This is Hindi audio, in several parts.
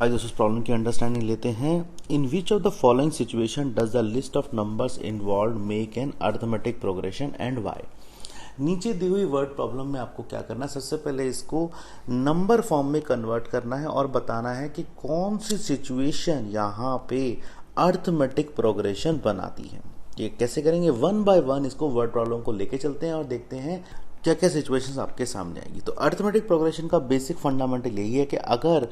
आज दोस्तों प्रॉब्लम की अंडरस्टैंडिंग लेते हैं। In which of the following situation does the list of numbers involve make an arithmetic progression and why. नीचे दी हुई वर्ड प्रॉब्लम में आपको क्या करना है, सबसे पहले इसको नंबर फॉर्म में कन्वर्ट करना है और बताना है कि कौन सी सिचुएशन यहाँ पे अर्थमेटिक प्रोग्रेशन बनाती है। ये कैसे करेंगे, वन बाय वन इसको वर्ड प्रॉब्लम को लेके चलते हैं और देखते हैं क्या क्या सिचुएशंस आपके सामने आएगी। तो अर्थमेटिक प्रोग्रेशन का बेसिक फंडामेंटल यही है कि अगर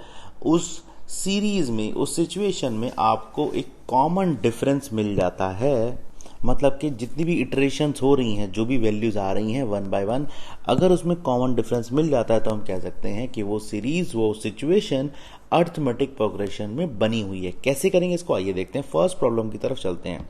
उस सीरीज में, उस सिचुएशन में आपको एक कॉमन डिफरेंस मिल जाता है, मतलब कि जितनी भी इटरेशंस हो रही हैं, जो भी वैल्यूज आ रही हैं वन बाय वन, अगर उसमें कॉमन डिफरेंस मिल जाता है तो हम कह सकते हैं कि वो सीरीज, वो सिचुएशन अर्थमेटिक प्रोग्रेशन में बनी हुई है। कैसे करेंगे इसको, आइए देखते हैं। फर्स्ट प्रॉब्लम की तरफ चलते हैं।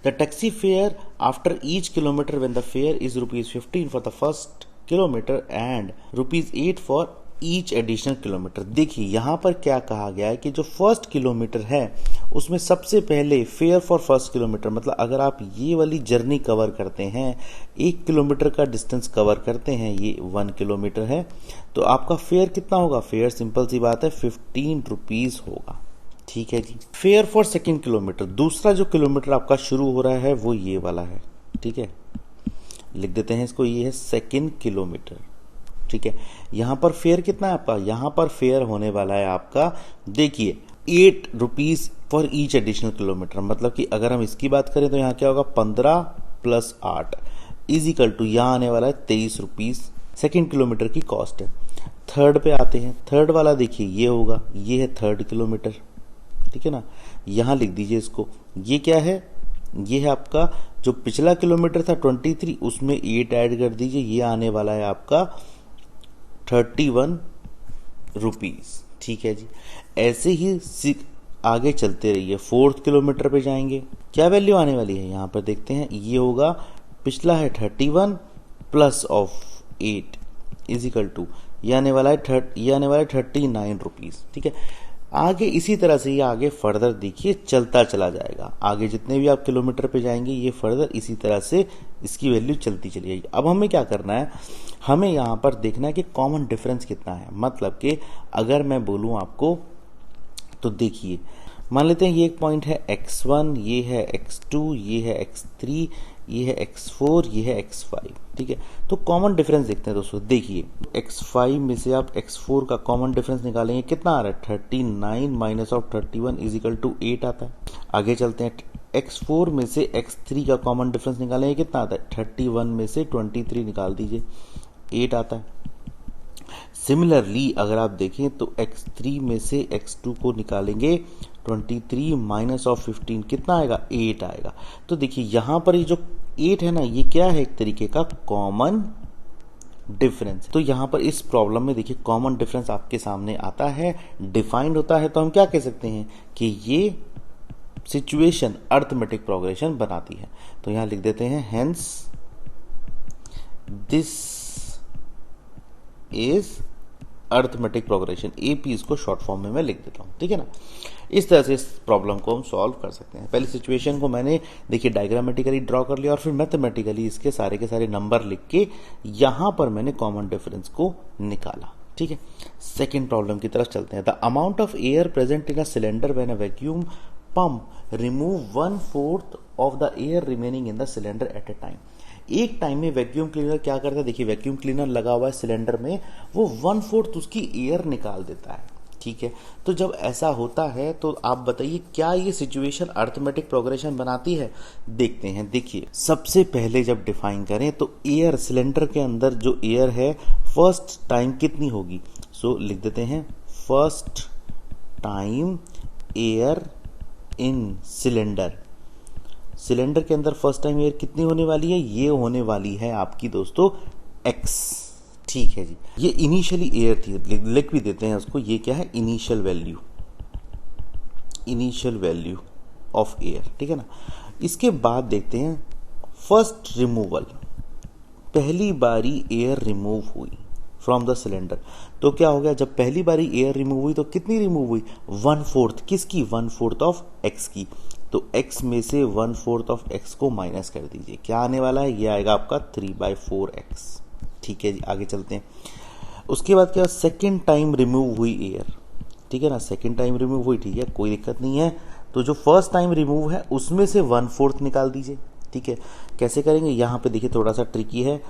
The taxi fare after each kilometer when the fare is ₹15 for the first kilometer and ₹8 for each additional kilometer। देखिए यहाँ पर क्या कहा गया है कि जो फर्स्ट किलोमीटर है उसमें सबसे पहले फेयर फॉर फर्स्ट किलोमीटर, मतलब अगर आप ये वाली जर्नी कवर करते हैं, 1 किलोमीटर का डिस्टेंस कवर करते हैं, ये 1 किलोमीटर है, तो आपका फेयर कितना होगा। फेयर सिंपल सी बात है, ₹15 होगा। ठीक है जी। फेयर फॉर सेकेंड किलोमीटर, दूसरा जो किलोमीटर आपका शुरू हो रहा है वो ये वाला है। ठीक है, लिख देते हैं इसको, ये है सेकेंड किलोमीटर। ठीक है, यहां पर फेयर कितना है आपका, यहां पर फेयर होने वाला है आपका, देखिए ₹8 फॉर ईच एडिशनल किलोमीटर, मतलब कि अगर हम इसकी बात करें तो यहां क्या होगा, 15 + 8 इजिकल टू यहां आने वाला है ₹23 सेकेंड किलोमीटर की कॉस्ट है। थर्ड पे आते हैं, थर्ड वाला देखिए ये होगा, ये है थर्ड किलोमीटर। ठीक है ना, यहां लिख दीजिए इसको, ये क्या है, ये है आपका जो पिछला किलोमीटर था 23, उसमें 8 ऐड कर दीजिए, ये आने वाला है आपका ₹31। ठीक है जी। ऐसे ही आगे चलते रहिए, फोर्थ किलोमीटर पे जाएंगे, क्या वैल्यू आने वाली है यहां पर देखते हैं, ये होगा, पिछला है 31 प्लस ऑफ 8 इजिकल टू ये आने वाला है ₹39। ठीक है, आगे इसी तरह से ये आगे फर्दर देखिए चलता चला जाएगा, आगे जितने भी आप किलोमीटर पे जाएंगे ये फर्दर इसी तरह से इसकी वैल्यू चलती चली जाएगी। अब हमें क्या करना है, हमें यहाँ पर देखना है कि कॉमन डिफरेंस कितना है। मतलब कि अगर मैं बोलूँ आपको तो देखिए, मान लेते हैं ये एक पॉइंट है x1, ये है x2, ये है x3, ये है x4, ये है x5। ठीक है, तो कॉमन डिफरेंस देखते हैं दोस्तों। देखिए x5 में से आप x4 का कॉमन डिफरेंस निकालेंगे, कितना आ रहा है, 39 माइनस ऑफ 31 इजिकल टू 8 आता है। आगे चलते हैं, x4 में से x3 का कॉमन डिफरेंस निकालेंगे, कितना आता है, 31 में से 23 निकाल दीजिए, 8 आता है। सिमिलरली अगर आप देखें तो x3 में से x2 को निकालेंगे, 23 माइनस ऑफ 15 कितना आएगा, 8 आएगा। तो देखिए यहां पर ये जो 8 है ना, ये क्या है, एक तरीके का कॉमन डिफरेंस। तो यहां पर इस प्रॉब्लम में देखिए कॉमन डिफरेंस आपके सामने आता है, डिफाइंड होता है, तो हम क्या कह सकते हैं कि ये सिचुएशन अर्थमेटिक प्रोग्रेशन बनाती है। तो यहां लिख देते हैं, hence this is arithmetic progression. AP इसको शॉर्ट फॉर्म में मैं लिख देता हूं। ठीक है ना, इस तरह से इस प्रॉब्लम को हम सॉल्व कर सकते हैं। पहली सिचुएशन को मैंने देखिए डायग्रामेटिकली ड्रॉ कर लिया और फिर मैथमेटिकली इसके सारे के सारे नंबर लिख के यहां पर मैंने कॉमन डिफरेंस को निकाला। ठीक है, सेकेंड प्रॉब्लम की तरफ चलते हैं। The amount of air present in a cylinder when a vacuum pump remove 1/4 of the air remaining in the cylinder eight A time. एक टाइम में वैक्यूम क्लीनर क्या करता है, देखिए वैक्यूम क्लीनर लगा हुआ है सिलेंडर में, वो 1/4 उसकी एयर निकाल देता है। ठीक है, तो जब ऐसा होता है तो आप बताइए क्या ये सिचुएशन अर्थमेटिक प्रोग्रेशन बनाती है। देखते हैं, देखिए सबसे पहले जब डिफाइन करें तो एयर, सिलेंडर के अंदर जो एयर है फर्स्ट टाइम कितनी होगी, सो लिख देते हैं first time air in cylinder. Cylinder के अंदर फर्स्ट टाइम एयर कितनी होने वाली है, ये होने वाली है आपकी दोस्तों x। ठीक है जी, ये इनिशियली एयर थी, लिख भी देते हैं उसको, ये क्या है, इनिशियल वैल्यू ऑफ एयर। ठीक है ना, इसके बाद देखते हैं फर्स्ट रिमूवल, पहली बारी एयर रिमूव हुई फ्रॉम द सिलेंडर, तो क्या हो गया, जब पहली बारी एयर रिमूव हुई तो कितनी रिमूव हुई, 1/4 किसकी, 1/4 ऑफ x की। तो x में से 1/4 ऑफ x को माइनस कर दीजिए, क्या आने वाला है, ये आएगा आपका 3/4x। ठीक है जी, आगे चलते हैं। उसके बाद क्या, सेकेंड टाइम रिमूव हुई एयर, ठीक है ना, सेकेंड टाइम रिमूव हुई, ठीक है, कोई दिक्कत नहीं है। तो जो फर्स्ट टाइम रिमूव है उसमें से 1/4 निकाल दीजिए, ठीक है। कैसे करेंगे, यहाँ पे देखिए थोड़ा सा ट्रिकी है,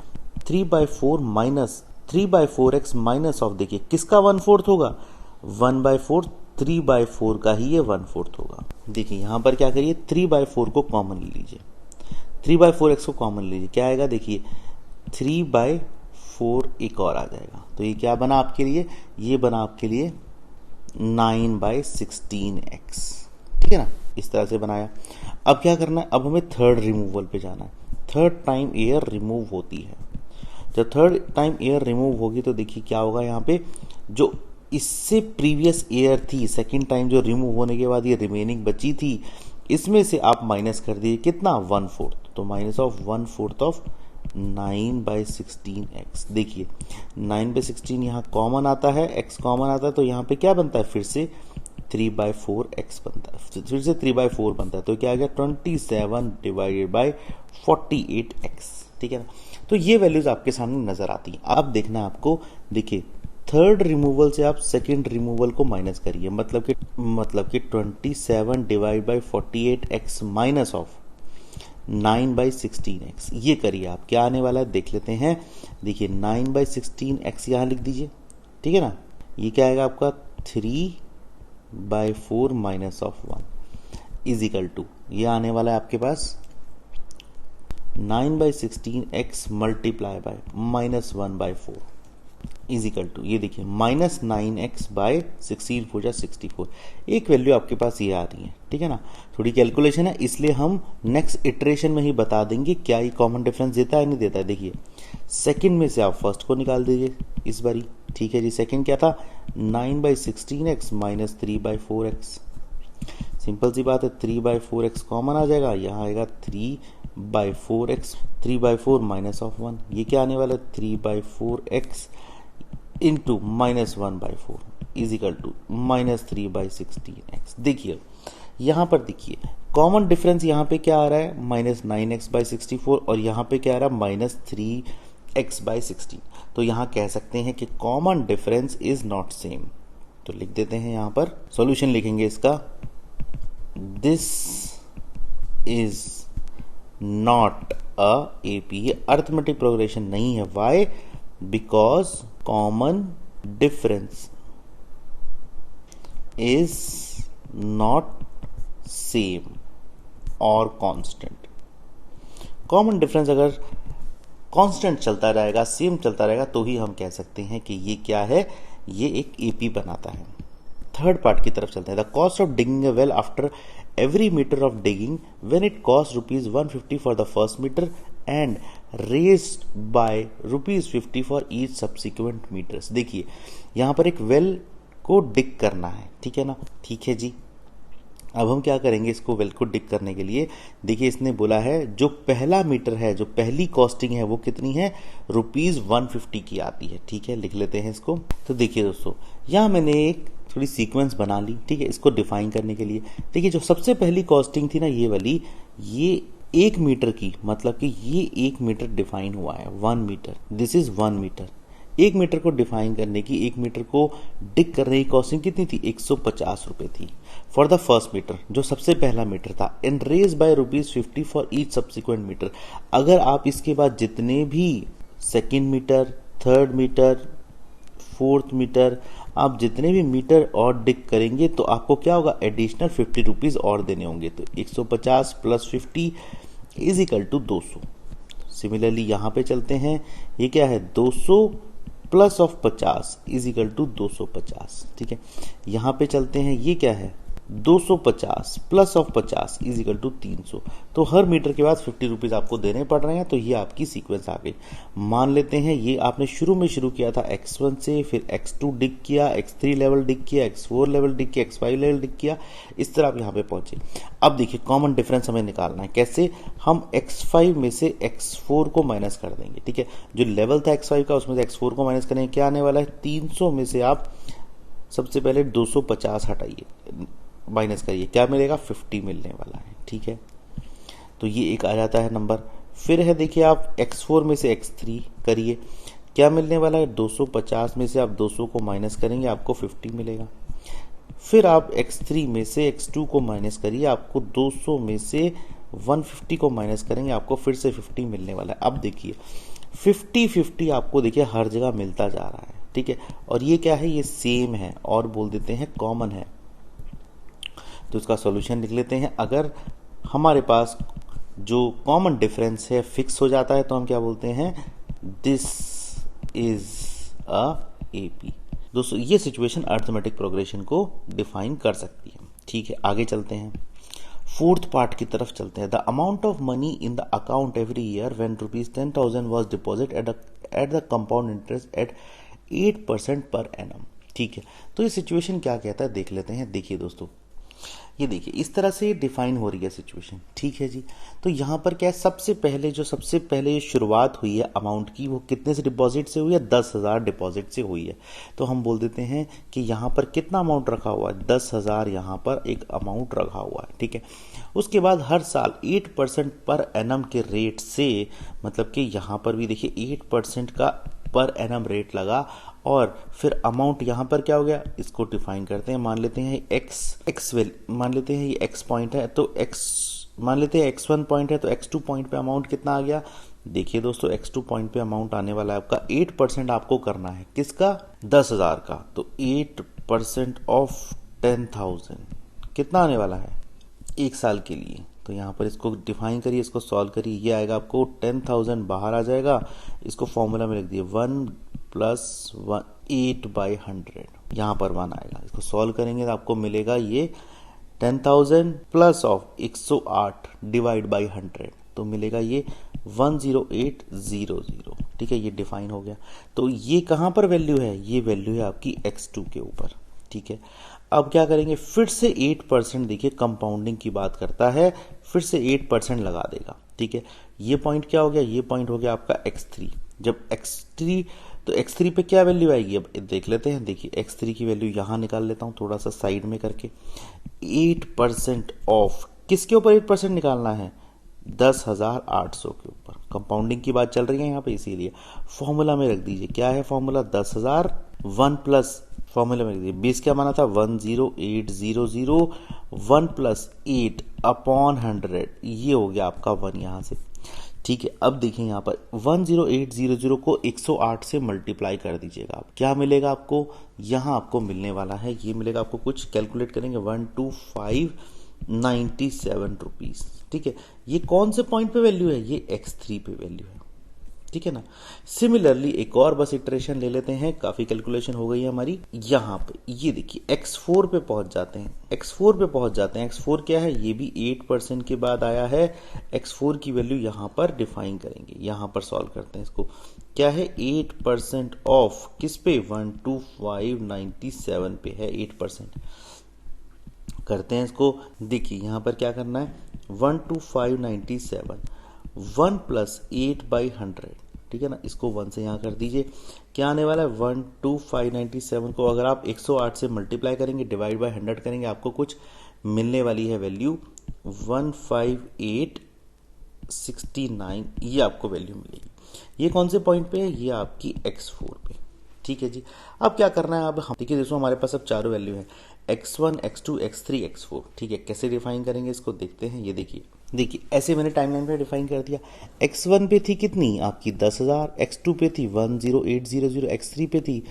3/4 माइनस 3/4x माइनस ऑफ, देखिए किसका 1/4 होगा, 1/4 3/4 का ही ये 1/4 होगा। देखिए यहाँ पर क्या करिए, 3/4 को कॉमन ले लीजिए, 3/4x को कॉमन लीजिए, क्या आएगा, देखिए 3/4 एक और आ जाएगा, तो ये क्या बना आपके लिए, ये बना आपके लिए 9/16x, ठीक है ना, इस तरह से बनाया। अब क्या करना है, अब हमें थर्ड रिमूवल पे जाना है। थर्ड टाइम एयर रिमूव होती है, जब थर्ड टाइम एयर रिमूव होगी तो देखिए क्या होगा, यहाँ पे जो इससे प्रीवियस एयर थी, सेकेंड टाइम जो रिमूव होने के बाद ये रिमेनिंग बची थी, इसमें से आप माइनस कर दीजिए कितना, 1/4, तो माइनस ऑफ 1/4 ऑफ 9/16x। देखिए 9/16 यहाँ कॉमन आता है, x कॉमन आता है, तो यहाँ पे क्या बनता है, फिर से 3/4x बनता है, फिर से 3/4 बनता है, तो क्या आ गया 27/48x, ठीक है ना। तो ये वैल्यूज आपके सामने नजर आती हैं। अब देखना है आपको, देखिए थर्ड रिमूवल से आप सेकेंड रिमूवल को माइनस करिए, मतलब कि 27/48x माइनस ऑफ 9/16x, ये करिए आप, क्या आने वाला है देख लेते हैं। देखिए 9/16x यहाँ लिख दीजिए, ठीक है ना, ये क्या आएगा आपका 3/4 minus of 1 is equal to, ये आने वाला है आपके पास 9/16x multiply by -1/4 is equal to, ये देखिए -9x/16 4 64, एक वैल्यू आपके पास ये आ रही है, ठीक है ना। थोड़ी कैलकुलेशन है, इसलिए हम नेक्स्ट इटरेशन में ही बता देंगे क्या ये कॉमन डिफरेंस देता है नहीं देता है। देखिए सेकंड में से आप फर्स्ट को निकाल दीजिए इस बारी, ठीक है जी। सेकंड क्या था, 9/16x माइनस 3/4x, सिंपल सी बात है, 3/4x कॉमन आ जाएगा, यहाँ आएगा 3/4x, 3/4 माइनस ऑफ 1, ये क्या आने वाला है 3/4x into -1/4 is equal to -3/16x। देखिए यहाँ पर देखिए कॉमन डिफरेंस यहाँ पे क्या आ रहा है, -9x/64, और यहाँ पे क्या आ रहा है -3x/16, तो यहाँ कह सकते हैं कि common difference is not same. तो लिख देते हैं, यहाँ पर सॉल्यूशन लिखेंगे इसका, this is not a AP, ये अर्थमेटिक प्रोग्रेशन नहीं है। Why, because common difference is not same और कांस्टेंट। कॉमन डिफरेंस अगर कांस्टेंट चलता रहेगा, सेम चलता रहेगा, तो ही हम कह सकते हैं कि ये क्या है, ये एक एपी बनाता है। थर्ड पार्ट की तरफ चलते हैं। The cost of digging a well after every meter of digging when it costs ₹150 for the first meter and raised by ₹50 for each subsequent meters। देखिए यहाँ पर एक वेल को डिग करना है, ठीक है ना, ठीक है जी। अब हम क्या करेंगे, इसको वेल को डिग करने के लिए, देखिए इसने बोला है जो पहला मीटर है, जो पहली कॉस्टिंग है वो कितनी है, ₹150 की आती है, ठीक है, लिख लेते हैं इसको। तो देखिए दोस्तों, यहाँ मैंने एक थोड़ी सीक्वेंस बना ली, ठीक है, इसको डिफाइन करने के लिए। देखिए जो सबसे पहली कॉस्टिंग थी ना, ये वाली, ये 1 मीटर की, मतलब कि ये 1 मीटर डिफाइन हुआ है, 1 metre, this is 1 metre. 1 metre को डिफाइन करने की, 1 मीटर को डिग करने की कॉस्टिंग कितनी थी, 150 रुपए थी फॉर द फर्स्ट मीटर, जो सबसे पहला मीटर था, and raise by ₹50 for each subsequent metre. अगर आप इसके बाद जितने भी second metre, third metre, fourth metre, आप जितने भी मीटर और डिग करेंगे तो आपको क्या होगा, एडिशनल ₹50 और देने होंगे। तो 150 + 50 इज इक्वल टू 200। सिमिलरली यहाँ पे चलते हैं, ये क्या है, 200 plus of 50 is equal to 250, ठीक है। यहाँ पे चलते हैं, ये क्या है, 250 plus of 50 is equal to 300। तो हर मीटर के बाद ₹50 आपको देने पड़ रहे हैं। तो ये आपकी सीक्वेंस आ गई। मान लेते हैं ये आपने शुरू में शुरू किया था x1 से, फिर x2 डिग किया, x3 लेवल डिग किया, x4 लेवल डिग किया, x5 लेवल डिग किया, इस तरह आप यहाँ पे पहुंचे। अब देखिए कॉमन डिफरेंस हमें निकालना है, कैसे, हम x5 में से x4 को माइनस कर देंगे, ठीक है। जो लेवल था x5 का, उसमें से x4 को माइनस करेंगे, क्या आने वाला है, 300 में से आप सबसे पहले 250 हटाइए, माइनस करिए, क्या मिलेगा, 50 मिलने वाला है, ठीक है। तो ये एक आ जाता है नंबर। फिर है देखिए आप x4 में से x3 करिए, क्या मिलने वाला है, 250 में से आप 200 को माइनस करेंगे, आपको 50 मिलेगा। फिर आप x3 में से x2 को माइनस करिए, आपको 200 में से 150 को माइनस करेंगे, आपको फिर से 50 मिलने वाला है। अब देखिए 50-50 आपको देखिए हर जगह मिलता जा रहा है, ठीक है। और ये क्या है, ये सेम है और बोल देते हैं कॉमन है। तो इसका सॉल्यूशन लिख लेते हैं। अगर हमारे पास जो कॉमन डिफरेंस है फिक्स हो जाता है तो हम क्या बोलते हैं, दिस इज अ एपी। दोस्तों ये सिचुएशन अरिथमेटिक प्रोग्रेशन को डिफाइन कर सकती है, ठीक है। आगे चलते हैं, फोर्थ पार्ट की तरफ चलते हैं। The amount of money in the account every year when ₹10,000 was deposit at the compound interest eight 8% per annum, ठीक है। तो ये सिचुएशन क्या कहता है देख लेते हैं। देखिए दोस्तों, ये देखिए इस तरह से डिफाइन हो रही है सिचुएशन, ठीक है जी। तो यहाँ पर क्या है, सबसे पहले शुरुआत हुई है अमाउंट की, वो कितने से डिपॉजिट से हुई है, 10,000 डिपॉजिट से हुई है। तो हम बोल देते हैं कि यहाँ पर कितना अमाउंट रखा हुआ है, 10,000 यहाँ पर एक अमाउंट रखा हुआ है, ठीक है। उसके बाद हर साल 8% पर एनम के रेट से, मतलब कि यहाँ पर भी देखिए 8% का पर एनम रेट लगा, और फिर अमाउंट यहाँ पर क्या हो गया, इसको डिफाइन करते हैं। मान लेते हैं मान लेते हैं ये x पॉइंट है, तो x मान लेते हैं x1 पॉइंट है, तो x2 पॉइंट पे अमाउंट कितना आ गया। देखिए दोस्तों x2 पॉइंट पे अमाउंट आने वाला है आपका 8% आपको करना है, किसका, 10,000 का। तो 8% ऑफ 10,000 कितना आने वाला है, एक साल के लिए। तो यहाँ पर इसको डिफाइन करिए, इसको सॉल्व करिए, ये आएगा आपको 10,000 बाहर आ जाएगा, इसको फॉर्मूला में लिख दिए 1 + 8/100, यहाँ पर 1 आएगा। इसको सॉल्व करेंगे तो आपको मिलेगा ये 10,000 प्लस ऑफ 108 डिवाइड बाई 100, तो मिलेगा ये 10800, ठीक है। ये डिफाइन हो गया। तो ये कहाँ पर वैल्यू है, ये वैल्यू है आपकी x2 के ऊपर, ठीक है। अब क्या करेंगे, फिर से 8%, देखिए कंपाउंडिंग की बात करता है, फिर से 8% लगा देगा, ठीक है। ये पॉइंट क्या हो गया, ये पॉइंट हो गया आपका x3। जब x3, तो x3 पे क्या वैल्यू आएगी, अब देख लेते हैं। देखिए x3 की वैल्यू यहाँ निकाल लेता हूँ थोड़ा सा साइड में करके। 8% ऑफ किसके ऊपर 8% निकालना है, 10,800 के ऊपर। कंपाउंडिंग की बात चल रही है यहाँ पे, इसीलिए फॉर्मूला में रख दीजिए। क्या है फॉर्मूला, 10,000 1 प्लस, फॉर्मूला में रख दीजिए, बेस क्या माना था 10800, 1 + 8/100, ये हो गया आपका 1 यहाँ से, ठीक है। अब देखिए यहाँ पर 10800 को 108 से मल्टीप्लाई कर दीजिएगा आप, क्या मिलेगा आपको, यहाँ आपको मिलने वाला है, ये मिलेगा आपको, कुछ कैलकुलेट करेंगे 12597 रुपीज, ठीक है। ये कौन से पॉइंट पे वैल्यू है, ये x3 पे वैल्यू है, ठीक है ना। सिमिलरली एक और बस इटरेशन ले लेते हैं, काफी कैलकुलेशन हो गई है हमारी। यहाँ पे ये देखिए x4 पे पहुंच जाते हैं, x4 क्या है, ये भी 8% के बाद आया है। x4 की वैल्यू यहाँ पर डिफाइन करेंगे, यहाँ पर सॉल्व करते हैं इसको। क्या है, 8% ऑफ किस पे, 12597 पे है 8%। करते हैं इसको, देखिए यहाँ पर क्या करना है, 12597 1 + 8/100, ठीक है ना। इसको 1 से यहाँ कर दीजिए, क्या आने वाला है, 12597 को अगर आप 108 से मल्टीप्लाई करेंगे, डिवाइड बाय 100 करेंगे, आपको कुछ मिलने वाली है वैल्यू 15869, ये आपको वैल्यू मिलेगी। ये कौन से पॉइंट पे है, ये आपकी x4 पे, ठीक है जी। अब क्या करना है, अब हम देखिए दोस्तों हमारे पास अब चारों वैल्यू है, x1 x2 x3 x4, ठीक है। कैसे डिफाइन करेंगे इसको देखते हैं। ये देखिए ऐसे मैंने टाइमलाइन पे डिफाइन कर दिया। x1 पे थी कितनी आपकी 10,000, x2 पे थी 10800, x3 पे थी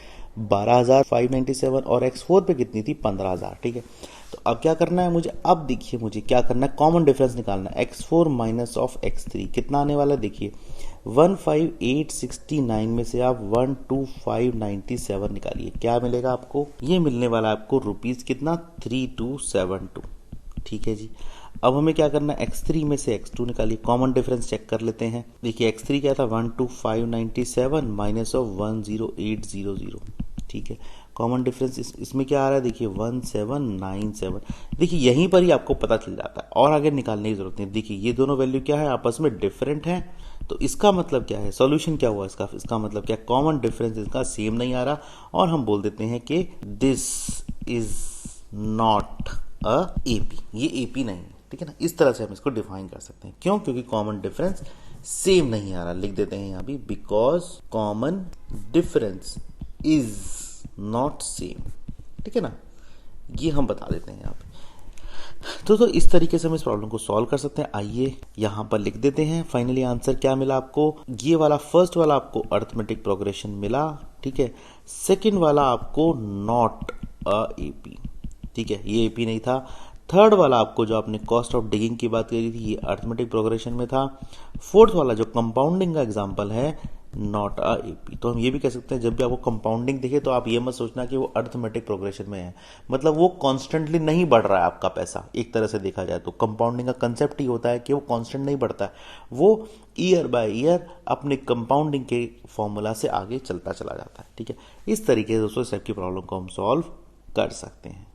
12,597 और x4 पे कितनी थी 15,000, ठीक है। तो अब क्या करना है मुझे, अब देखिए मुझे क्या करना है, कॉमन डिफरेंस निकालना है। x4 माइनस ऑफ x3 कितना आने वाला है, देखिए 15869 में से आप 12597 निकालिए, क्या मिलेगा आपको, ये मिलने वाला आपको रुपीज कितना, 3272, ठीक है जी। अब हमें क्या करना है, x3 में से x2 निकालिए, कॉमन डिफरेंस चेक कर लेते हैं। देखिए x3 क्या था, 12597 माइनस ऑफ 10800, ठीक है। कॉमन डिफरेंस इसमें क्या आ रहा है, देखिए 1797। देखिए यहीं पर ही आपको पता चल जाता है, और आगे निकालने की जरूरत नहीं। देखिए ये दोनों वैल्यू क्या है, आपस में डिफरेंट है, तो इसका मतलब क्या है, सॉल्यूशन क्या हुआ इसका मतलब क्या, कॉमन डिफरेंस इसका सेम नहीं आ रहा, और हम बोल देते हैं कि this is not a AP, ये एपी नहीं है, ठीक है ना। इस तरह से हम इसको डिफाइन कर सकते हैं, क्यों, क्योंकि कॉमन डिफरेंस सेम नहीं आ रहा। लिख देते हैं यहाँ भी, because common difference is not same, ठीक है ना। ये हम बता देते हैं यहाँ पे। तो इस तरीके से हम इस प्रॉब्लम को सॉल्व कर सकते हैं। आइए यहाँ पर लिख देते हैं। फाइनली आंसर क्या मिला आपको, ये वाला फर्स्ट वाला आपको अर्थमेटिक प्रोग्रेशन मिला, ठीक है। सेकंड वाला आपको नॉट अ एपी, ठीक है, ये एपी नहीं था। थर्ड वाला आपको जो आपने कॉस्ट ऑफ डिगिंग की बात करी थी, ये अर्थमेटिक प्रोग्रेशन में था। फोर्थ वाला जो कंपाउंडिंग का एग्जांपल है, नॉट अ एपी। तो हम ये भी कह सकते हैं जब भी आपको कंपाउंडिंग दिखे तो आप ये मत सोचना कि वो अर्थमेटिक प्रोग्रेशन में है, मतलब वो कॉन्स्टेंटली नहीं बढ़ रहा है आपका पैसा। एक तरह से देखा जाए तो कंपाउंडिंग का कंसेप्ट ही होता है कि वो कॉन्स्टेंट नहीं बढ़ता है, वो ईयर बाय ईयर अपने कंपाउंडिंग के फॉर्मूला से आगे चलता चला जाता है, ठीक है। इस तरीके से दोस्तों इस टाइप की प्रॉब्लम को हम सॉल्व कर सकते हैं।